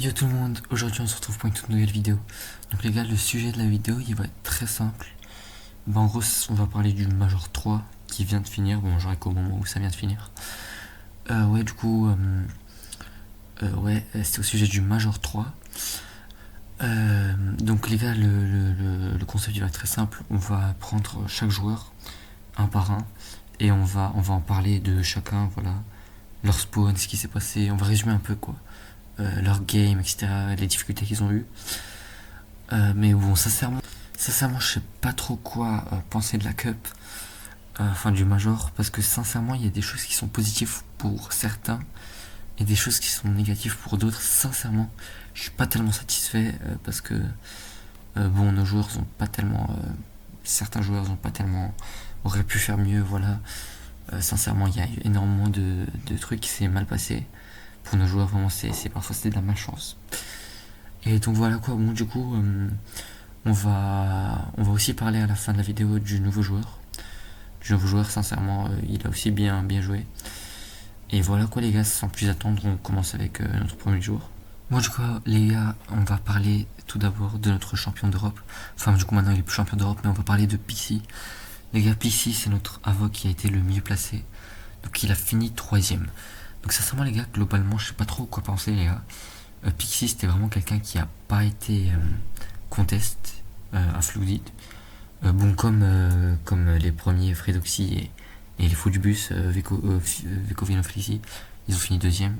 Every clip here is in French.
Yo tout le monde, aujourd'hui on se retrouve pour une toute nouvelle vidéo. Donc les gars, le sujet de la vidéo il va être très simple. En gros on va parler du Major 3 qui vient de finir, bon j'aurai qu'au moment où ça vient de finir. Ouais du coup, c'est au sujet du Major 3. Donc les gars, le concept il va être très simple. On va prendre chaque joueur un par un et on va en parler de chacun, voilà, leur spawn, ce qui s'est passé, on va résumer un peu quoi. Leur game, etc., les difficultés qu'ils ont eues. Mais bon, sincèrement, je sais pas trop quoi penser de la Cup, enfin du Major, parce que sincèrement, il y a des choses qui sont positives pour certains et des choses qui sont négatives pour d'autres. Sincèrement, je suis pas tellement satisfait parce que bon, nos joueurs ont pas tellement, certains joueurs ont pas tellement, auraient pu faire mieux, voilà. Sincèrement, il y a eu énormément de trucs qui s'est mal passé pour nos joueurs. Vraiment, parfois c'était de la malchance. Et donc voilà quoi, bon du coup on va aussi parler à la fin de la vidéo du nouveau joueur. Du nouveau joueur, sincèrement, il a aussi bien joué. Et voilà quoi les gars, sans plus attendre, on commence avec notre premier joueur. Bon du coup les gars, on va parler tout d'abord de notre champion d'Europe. Enfin du coup maintenant il est plus champion d'Europe, mais on va parler de Pixie. Les gars, Pixie c'est notre avoc qui a été le mieux placé. Donc il a fini 3ème. Donc sincèrement les gars, globalement je sais pas trop quoi penser les gars. Pixie c'était vraiment quelqu'un qui a pas été contest à Flooded. Bon comme les premiers Fredoxy et les fous du bus, Vecovino Felici, ils ont fini 2ème.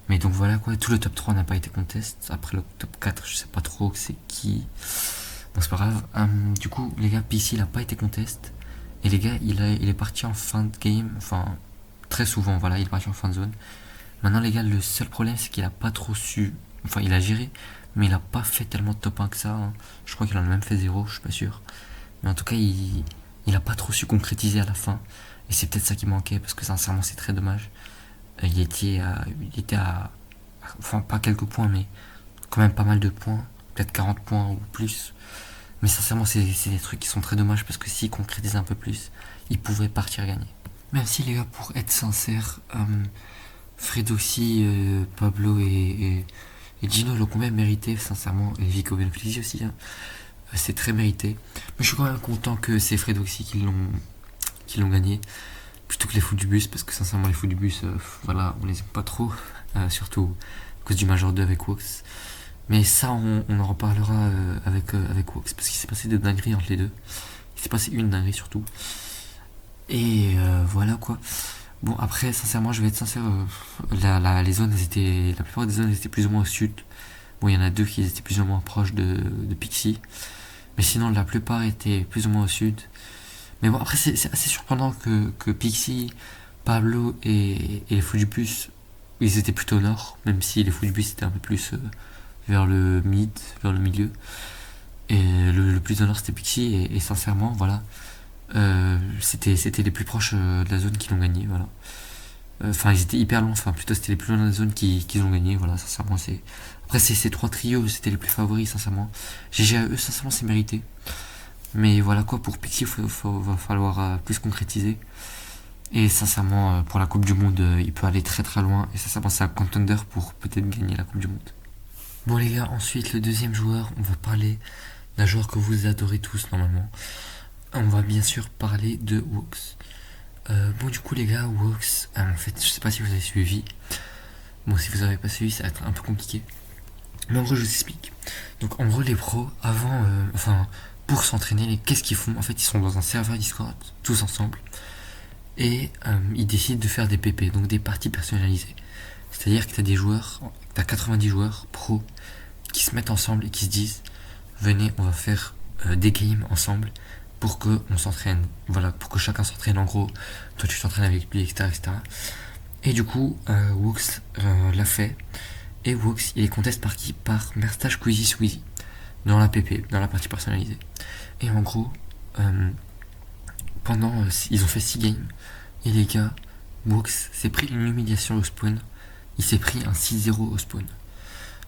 Mais donc voilà quoi, tout le top 3 n'a pas été contest. Après le top 4, je sais pas trop c'est qui. Bon c'est pas grave. Du coup les gars, Pixie il a pas été contest. Et les gars, il est parti en fin de game, enfin très souvent, voilà, il est parti en fin de zone. Maintenant les gars, le seul problème c'est qu'il a pas trop su, enfin il a géré, mais il a pas fait tellement de top 1 que ça, hein. Je crois qu'il en a même fait 0, je suis pas sûr. Mais en tout cas, il a pas trop su concrétiser à la fin. Et c'est peut-être ça qui manquait, parce que sincèrement c'est très dommage. Enfin pas quelques points, mais quand même pas mal de points, peut-être 40 points ou plus. Mais sincèrement c'est des trucs qui sont très dommages, parce que s'il concrétise un peu plus, il pouvait partir gagner. Merci les gars, pour être sincère, Fred aussi, Pablo et Gino l'ont quand même mérité, sincèrement, et Vico Benflisi aussi, hein. C'est très mérité. Mais je suis quand même content que c'est Fred aussi qui l'ont gagné, plutôt que les fous du bus, parce que sincèrement, les fous du bus, voilà, on les aime pas trop, surtout à cause du Major 2 avec Wox. Mais ça, on en reparlera avec Wox, parce qu'il s'est passé de dingueries entre les deux. Il s'est passé une dinguerie surtout. Et voilà quoi. Bon après sincèrement je vais être sincère, les zones la plupart des zones étaient plus ou moins au sud. Bon il y en a deux qui étaient plus ou moins proches de Pixie. Mais sinon la plupart étaient plus ou moins au sud. Mais bon après c'est assez surprenant que Pixie, Pablo et les fous du bus, ils étaient plutôt au nord. Même si les fous du bus étaient un peu plus vers le mid, vers le milieu. Et le plus au nord c'était Pixie et sincèrement voilà. C'était les plus proches de la zone qui l'ont gagné, voilà. Enfin ils étaient hyper loin, enfin plutôt c'était les plus loin de la zone qui ont gagné, voilà, sincèrement c'est. Après ces trois trios c'était les plus favoris, sincèrement. GG à eux, sincèrement c'est mérité. Mais voilà quoi, pour Pixie va falloir plus concrétiser. Et sincèrement pour la Coupe du Monde il peut aller très très loin. Et sincèrement c'est un contender pour peut-être gagner la Coupe du Monde. Bon les gars, ensuite le deuxième joueur, on va parler d'un joueur que vous adorez tous normalement. On va bien sûr parler de Wox. Bon du coup les gars, Wox, en fait je sais pas si vous avez suivi. Bon si vous avez pas suivi ça va être un peu compliqué. Mais en gros je vous explique. Donc en gros les pros, avant, pour s'entraîner, qu'est-ce qu'ils font? En fait ils sont dans un serveur Discord, tous ensemble. Et ils décident de faire des PP, donc des parties personnalisées. C'est-à-dire que t'as 90 joueurs pros qui se mettent ensemble et qui se disent venez on va faire des games ensemble pour que on s'entraîne, voilà, pour que chacun s'entraîne en gros, toi tu t'entraînes avec lui, etc. etc. Et du coup, Wox l'a fait, et Wox il est contesté par qui? Par Mersta Squeezie Squeezie, dans la PP, dans la partie personnalisée. Et en gros, ils ont fait 6 games, et les gars, Wox s'est pris une humiliation au spawn, il s'est pris un 6-0 au spawn.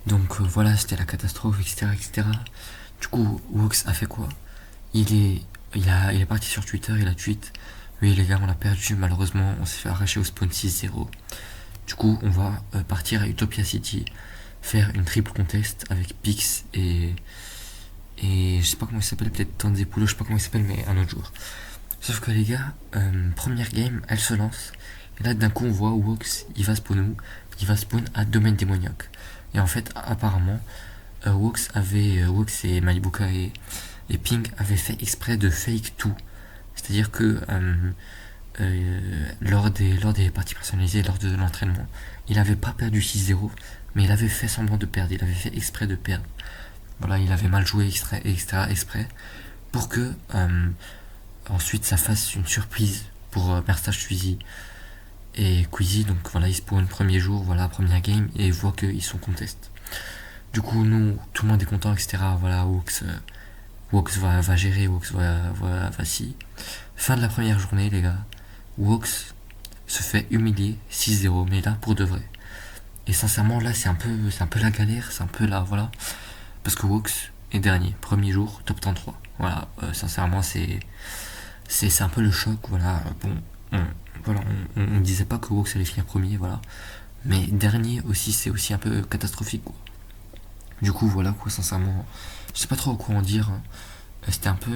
Donc voilà, c'était la catastrophe, etc. etc. Du coup, Wox a fait quoi? Il est parti sur Twitter, il a tweet oui les gars on a perdu malheureusement, on s'est fait arracher au spawn 6-0. Du coup on va partir à Utopia City faire une triple contest avec Pix et je sais pas comment il s'appelle, peut-être Tanzepoulo, je sais pas comment il s'appelle, mais un autre joueur. Sauf que les gars, première game, elle se lance. Et là, d'un coup, on voit Wox, il va spawn où? Il va spawn à Domaine Démoniaque. Et en fait, apparemment, Wox et Malibuka et Ping avaient fait exprès de fake tout. C'est-à-dire que lors des parties personnalisées, lors de l'entraînement, il avait pas perdu 6-0, mais il avait fait semblant de perdre. Il avait fait exprès de perdre. Voilà, il avait mal joué exprès pour que ensuite ça fasse une surprise pour Mertage Suizy et Queasy. Donc voilà, ils spawnent premier jour, voilà, première game, et ils voient qu'ils sont contest. Du coup, nous, tout le monde est content, etc. Voilà, Wox va gérer, Wox va si. Fin de la première journée, les gars, Wox se fait humilier 6-0, mais là, pour de vrai. Et sincèrement, là, c'est un peu la galère, c'est un peu là, voilà. Parce que Wox est dernier, premier jour, top 33. Voilà, sincèrement, c'est un peu le choc, voilà. Bon, on disait pas que Wox allait finir premier, voilà. Mais dernier aussi, c'est aussi un peu catastrophique, quoi. Du coup, voilà, quoi, sincèrement, je sais pas trop quoi en dire. C'était un peu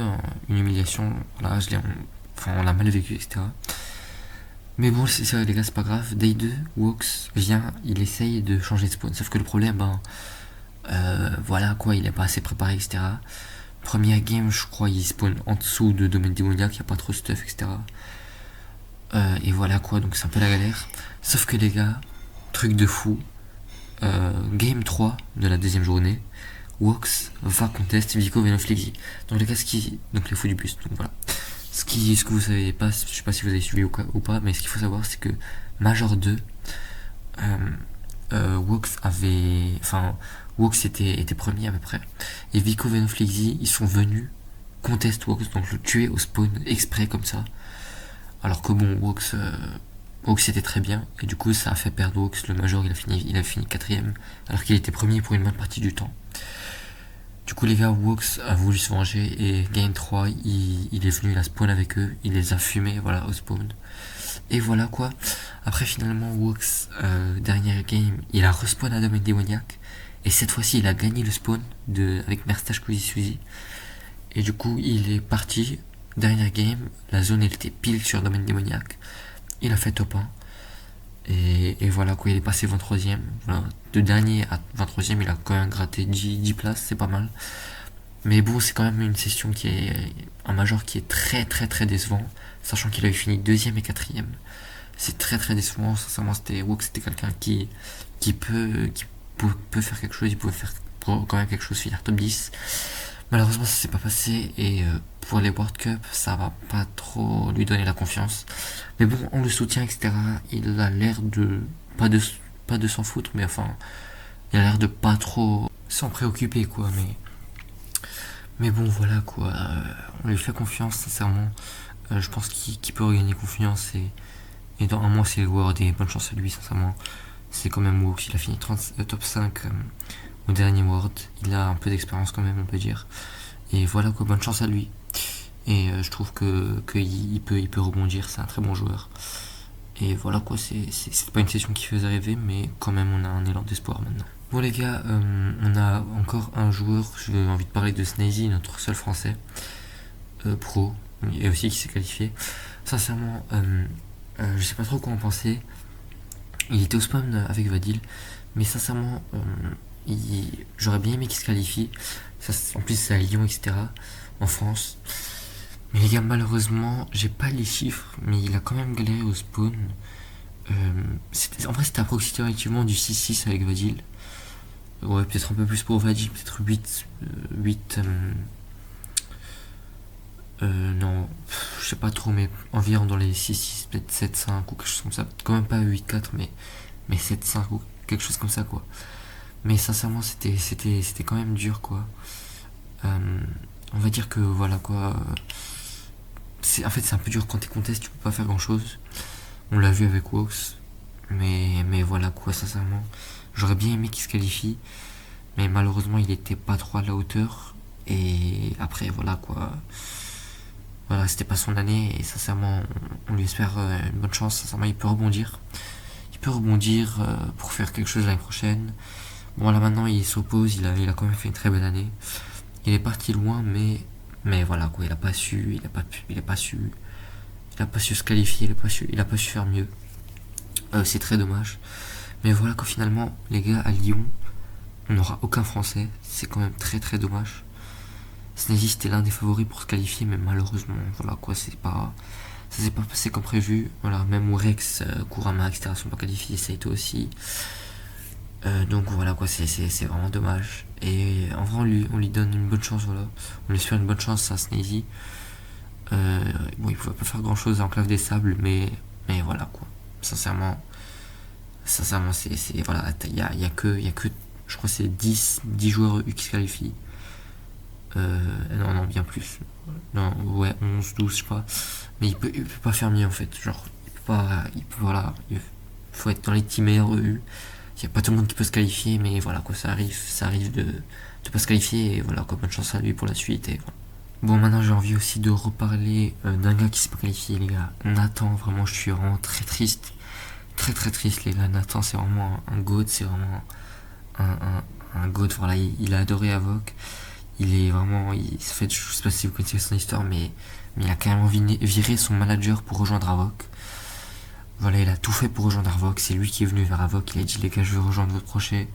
une humiliation, voilà, on l'a mal vécu, etc. Mais bon, c'est ça, les gars, c'est pas grave. Day 2, Wox vient, il essaye de changer de spawn. Sauf que le problème, voilà quoi, il est pas assez préparé, etc. Première game, je crois, il spawn en dessous de domaine démoniaque, il n'y a pas trop de stuff, etc. Et voilà quoi, donc c'est un peu la galère. Sauf que les gars, truc de fou, game 3 de la deuxième journée, Wox va contest Vico Venoflexi. Donc les gars, donc les fous du bus, donc voilà. Ce que vous savez pas, je sais pas si vous avez suivi ou pas, mais ce qu'il faut savoir, c'est que Major 2, Wox était premier à peu près. Et Vico Venoflexi, ils sont venus contest Wox, donc le tuer au spawn exprès comme ça. Alors que bon, Wox était très bien, et du coup ça a fait perdre Wox. Le Major, il a fini quatrième, alors qu'il était premier pour une bonne partie du temps. Du coup les gars, Wox a voulu se venger, et Game 3, il est venu la spawn avec eux, il les a fumés, voilà, au spawn. Et voilà quoi. Après finalement, Wox, dernière game, il a respawn à Domaine Démoniaque, et cette fois-ci il a gagné le spawn avec Merstache Suzy. Et du coup il est parti, dernière game, la zone elle était pile sur Domaine Démoniaque. Il a fait top 1. Et voilà quoi, il est passé 23ème. Voilà. De dernier à 23ème, il a quand même gratté 10 places, c'est pas mal. Mais bon, c'est quand même une session qui est un major qui est très très très décevant, sachant qu'il avait fini 2ème et 4ème. C'est très très décevant, sincèrement. C'était quelqu'un qui peut faire quelque chose, il pouvait faire quand même quelque chose, finir top 10. Malheureusement, ça s'est pas passé, et pour les World Cup, ça va pas trop lui donner la confiance. Mais bon, on le soutient, etc. Il a l'air de pas de s'en foutre, mais enfin, il a l'air de pas trop s'en préoccuper, quoi. Mais bon, voilà, quoi. On lui fait confiance, sincèrement. Je pense qu'il peut regagner confiance, et dans un mois, c'est le World, et bonne chance à lui, sincèrement. C'est quand même Wox, il a fini top 5 au dernier World. Il a un peu d'expérience quand même, on peut dire. Et voilà quoi, bonne chance à lui. Et je trouve qu'il peut rebondir, c'est un très bon joueur. Et voilà quoi, c'est pas une session qui faisait rêver, mais quand même on a un élan d'espoir maintenant. Bon les gars, on a encore un joueur, j'ai envie de parler de Snazy, notre seul français, pro, et aussi qui s'est qualifié. Sincèrement, je sais pas trop quoi en penser. Il était au spawn avec Vadil, mais sincèrement, j'aurais bien aimé qu'il se qualifie. En plus, c'est à Lyon, etc. En France. Mais les gars, malheureusement, j'ai pas les chiffres, mais il a quand même galéré au spawn. En vrai, c'était approximativement du 6-6 avec Vadil. Ouais, peut-être un peu plus pour Vadil, peut-être 8 non, je sais pas trop, mais environ dans les 6-6, peut-être 7-5 ou quelque chose comme ça. Quand même pas 8-4, mais 7-5 ou quelque chose comme ça, quoi. Mais sincèrement, c'était quand même dur, quoi. On va dire que, voilà, quoi. En fait, c'est un peu dur quand t'es contest, tu peux pas faire grand-chose. On l'a vu avec Wox. Mais voilà, quoi, sincèrement. J'aurais bien aimé qu'il se qualifie, mais malheureusement, il était pas trop à la hauteur. Et après, voilà, quoi. Voilà, c'était pas son année, et sincèrement, on lui espère une bonne chance. Sincèrement, il peut rebondir. Il peut rebondir pour faire quelque chose l'année prochaine. Bon, là maintenant, il s'oppose, il a quand même fait une très belle année. Il est parti loin, mais voilà quoi, il a pas su se qualifier, il a pas su faire mieux. C'est très dommage. Mais voilà quoi, finalement, les gars, à Lyon, on n'aura aucun Français. C'est quand même très très dommage. Snezy c'était l'un des favoris pour se qualifier, mais malheureusement, voilà quoi, ça s'est pas passé comme prévu. Voilà, même Rex, Kurama, etc. sont pas qualifiés, Saito aussi. Donc voilà quoi, c'est vraiment dommage. Et en vrai, on lui donne une bonne chance, voilà. On lui espère une bonne chance à Snezy. Bon, il pouvait pas faire grand chose à Enclave des Sables, mais voilà quoi. Sincèrement, voilà, y a que, je crois que c'est 10 joueurs EU qui se qualifient. Non, bien plus. Non, ouais, 11 12 je sais pas. Mais il peut pas faire mieux en fait. Genre, voilà, il faut être dans les 10 meilleurs EU. Il n'y a pas tout le monde qui peut se qualifier, mais voilà quoi, ça arrive de pas se qualifier, et voilà quoi, bonne chance à lui pour la suite, et voilà. Bon, maintenant j'ai envie aussi de reparler d'un gars qui s'est pas qualifié, les gars. Nathan, vraiment, je suis vraiment très triste. Très très triste, les gars. Nathan, c'est vraiment un GOAT, c'est vraiment un, un GOAT. Voilà, il a adoré Avoc. Il est vraiment. En fait, je sais pas si vous connaissez son histoire, mais il a carrément viré son manager pour rejoindre Avoc. Voilà, il a tout fait pour rejoindre Avoc. C'est lui qui est venu vers Avoc. Il a dit, les gars, je veux rejoindre votre projet.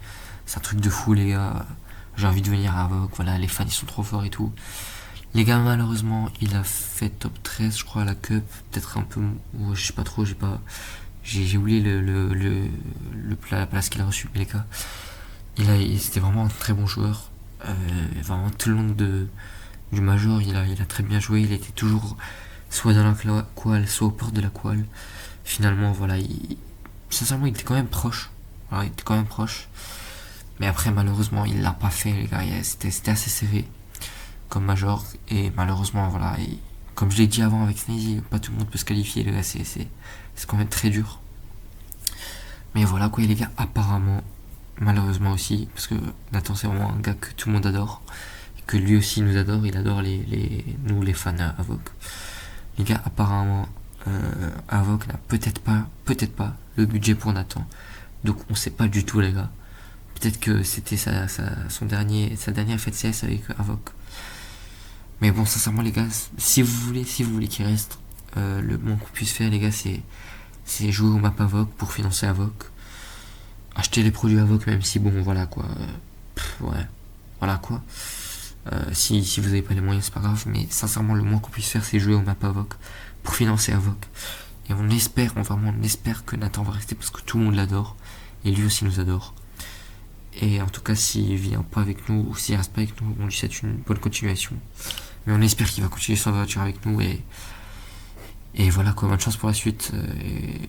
C'est un truc de fou, les gars. J'ai envie de venir à Avoc. Voilà, les fans, ils sont trop forts et tout. Les gars, malheureusement, il a fait top 13, je crois, à la Cup. Peut-être un peu. Ouais, je sais pas trop, j'ai oublié la place qu'il a reçue, mais les gars. C'était vraiment un très bon joueur. Vraiment, tout le long du Major, il a très bien joué. Il était toujours soit dans la qual, soit aux portes de la qual. Finalement, voilà, sincèrement, il était quand même proche. Voilà, il était quand même proche. Mais après, malheureusement, il l'a pas fait, les gars. C'était assez serré comme Major. Et malheureusement, voilà. Et comme je l'ai dit avant avec Sneezy, pas tout le monde peut se qualifier, les gars. C'est quand même très dur. Mais voilà, quoi, les gars, apparemment, malheureusement aussi, parce que Nathan, c'est vraiment un gars que tout le monde adore. Et que lui aussi nous adore. Il adore nous, les fans à Avoc. Les gars, apparemment, Avoc n'a peut-être pas le budget pour Nathan. Donc on sait pas du tout, les gars. Peut-être que c'était sa dernière fête CS avec Avoc. Mais bon, sincèrement, les gars, si vous voulez qu'il reste, le moins qu'on puisse faire, les gars, c'est jouer au map Avoc pour financer Avoc. Acheter les produits Avoc, même si, bon, voilà quoi. Ouais, voilà quoi. Si vous n'avez pas les moyens, c'est pas grave. Mais sincèrement, le moins qu'on puisse faire, c'est jouer au map Avoc pour financer Avoc. Et on espère que Nathan va rester parce que tout le monde l'adore. Et lui aussi nous adore. Et en tout cas, s'il vient pas avec nous ou s'il reste pas avec nous, on lui souhaite une bonne continuation. Mais on espère qu'il va continuer son aventure avec nous et voilà quoi, bonne chance pour la suite.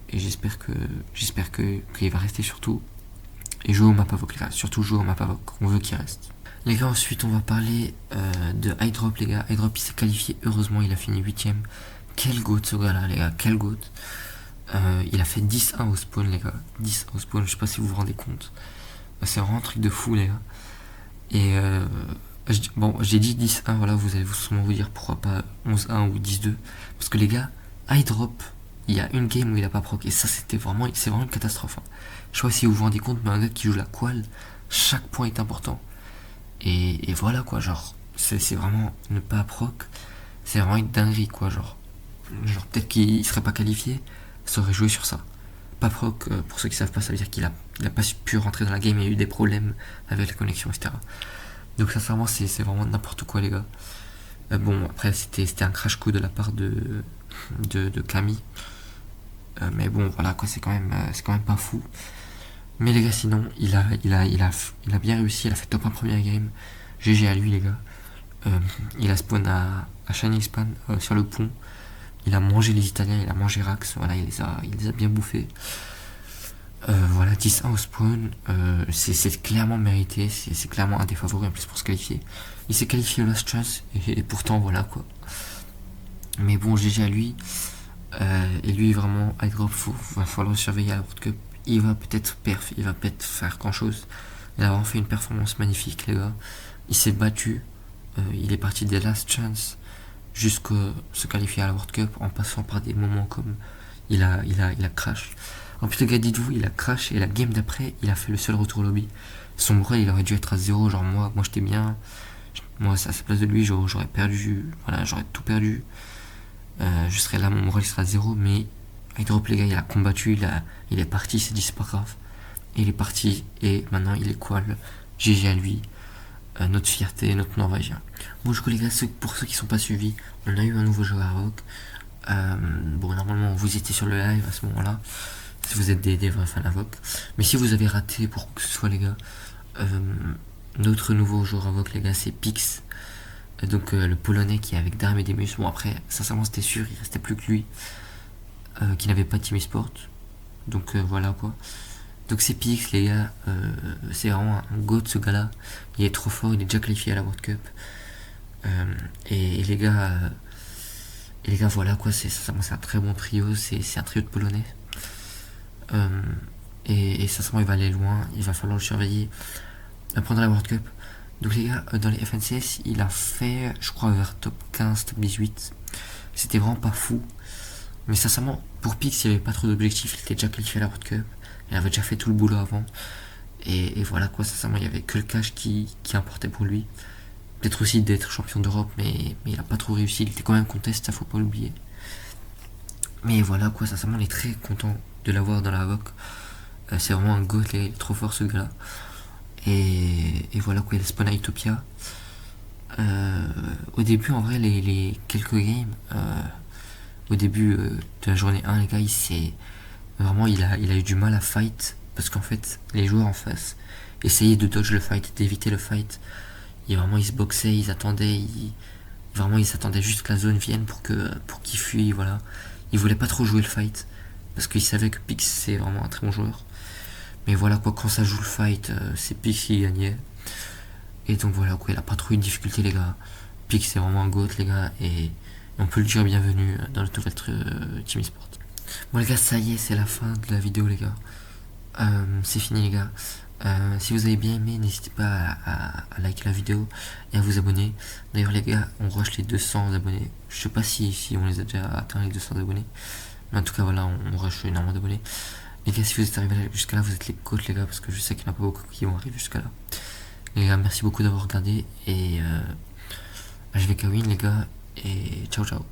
Et j'espère qu'il va rester surtout et jouer au map Avoc, les gars. Surtout jouer au map Avoc, on veut qu'il reste. Les gars, ensuite on va parler de Hydrop, les gars. Hydrop, il s'est qualifié, heureusement, il a fini 8ème. Quel goat ce gars là, les gars, quel goat. Il a fait 10-1 au spawn, les gars. 10 au spawn, je sais pas si vous vous rendez compte. C'est vraiment un truc de fou, les gars. Et bon, j'ai dit 10-1, voilà, vous allez sûrement vous dire pourquoi pas 11-1 ou 10-2. Parce que les gars, Hydrop, il y a une game où il a pas proc. Et ça, c'est vraiment une catastrophe. Hein. Je sais pas si vous vous rendez compte, mais un gars qui joue la qual, chaque point est important. Et voilà quoi, genre, c'est vraiment ne pas proc. C'est vraiment une dinguerie, quoi, genre peut-être qu'il serait pas qualifié, ça aurait joué sur ça. Pas proc, pour ceux qui savent pas, ça veut dire qu'il a pas pu rentrer dans la game, il y a eu des problèmes avec la connexion, etc. Donc sincèrement, c'est vraiment n'importe quoi, les gars. Bon, après, c'était un crash coup de la part de Camille. Mais bon, voilà, quoi, c'est quand même pas fou. Mais les gars, sinon, il a bien réussi, il a fait top 1 première game. GG à lui, les gars. Il a spawn à Shining Span, sur le pont. Il a mangé les Italiens, il a mangé Rax, voilà, il les a bien bouffés. Voilà, 10-1 au spawn, c'est clairement mérité, c'est clairement un des favoris en plus pour se qualifier. Il s'est qualifié au Last Chance, et pourtant voilà quoi. Mais bon, GG à lui, et lui vraiment, Hydrop, va falloir le surveiller à la World Cup. Il va peut-être faire grand chose. Il a vraiment fait une performance magnifique, les gars. Il s'est battu, il est parti des Last Chance jusqu'à se qualifier à la World Cup en passant par des moments comme il a crash. En plus, les gars, dites-vous, il a crash et la game d'après, il a fait le seul retour lobby. Son moral il aurait dû être à zéro, genre moi j'étais bien, moi à sa place de lui j'aurais perdu, voilà, j'aurais tout perdu. Je serais là, mon moral il serait à zéro, mais Hydrop les gars il a combattu, il est parti, il s'est dit c'est pas grave. Et il est parti et maintenant il est quoi le GG à lui, notre fierté, notre Norvégien. Bon du coup les gars, pour ceux qui sont pas suivis, on a eu un nouveau joueur à Rock. Bon normalement vous étiez sur le live à ce moment là, si vous êtes des vrais fans Avoc. Mais si vous avez raté pour que ce soit les gars, notre nouveau joueur Avoc les gars c'est Pix. Donc le polonais qui est avec Darm et Demus. Bon après sincèrement c'était sûr, il restait plus que lui qui n'avait pas Team Esport. Donc voilà quoi. Donc c'est Pix les gars, c'est vraiment un go de ce gars là. Il est trop fort, il est déjà qualifié à la World Cup. Et les gars, voilà quoi, c'est un très bon trio, c'est un trio de polonais. Et sincèrement il va aller loin, il va falloir le surveiller pendant la World Cup. Donc les gars, dans les FNCS, il a fait, je crois, vers top 15, top 18. C'était vraiment pas fou. Mais sincèrement, pour Pix, il n'y avait pas trop d'objectifs. Il était déjà qualifié à la World Cup. Il avait déjà fait tout le boulot avant. Et voilà quoi, sincèrement, il n'y avait que le cash qui importait pour lui. Peut-être aussi d'être champion d'Europe, mais il n'a pas trop réussi. Il était quand même contest, ça faut pas l'oublier. Mais voilà quoi, sincèrement, on est très content de l'avoir dans la VOC. C'est vraiment un goat, il est trop fort ce gars-là. Et voilà quoi, il y a le spawn à Utopia. Au début, en vrai, les quelques games, au début de la journée 1, les gars, vraiment, il a eu du mal à fight. Parce qu'en fait, les joueurs en face essayaient de dodge le fight, d'éviter le fight. Et vraiment, ils se boxaient, ils attendaient, vraiment, ils s'attendaient juste que la zone vienne pour qu'ils fuient, voilà. Ils voulaient pas trop jouer le fight. Parce qu'ils savaient que Pix, c'est vraiment un très bon joueur. Mais voilà quoi, quand ça joue le fight, c'est Pix qui gagnait. Et donc voilà quoi, il a pas trop eu de difficulté les gars. Pix c'est vraiment un goat les gars, et on peut le dire bienvenue dans le nouvel Team Esport. Bon les gars, ça y est, c'est la fin de la vidéo les gars. C'est fini les gars. Si vous avez bien aimé, n'hésitez pas à liker la vidéo et à vous abonner. D'ailleurs les gars, on rush les 200 abonnés. Je sais pas si on les a déjà atteint les 200 abonnés. Mais en tout cas voilà, on rush énormément d'abonnés. Les gars, si vous êtes arrivés jusqu'à là, vous êtes les côtes les gars, parce que je sais qu'il n'y en a pas beaucoup qui vont arriver jusqu'à là. Les gars, merci beaucoup d'avoir regardé, et je vais win les gars, et ciao ciao.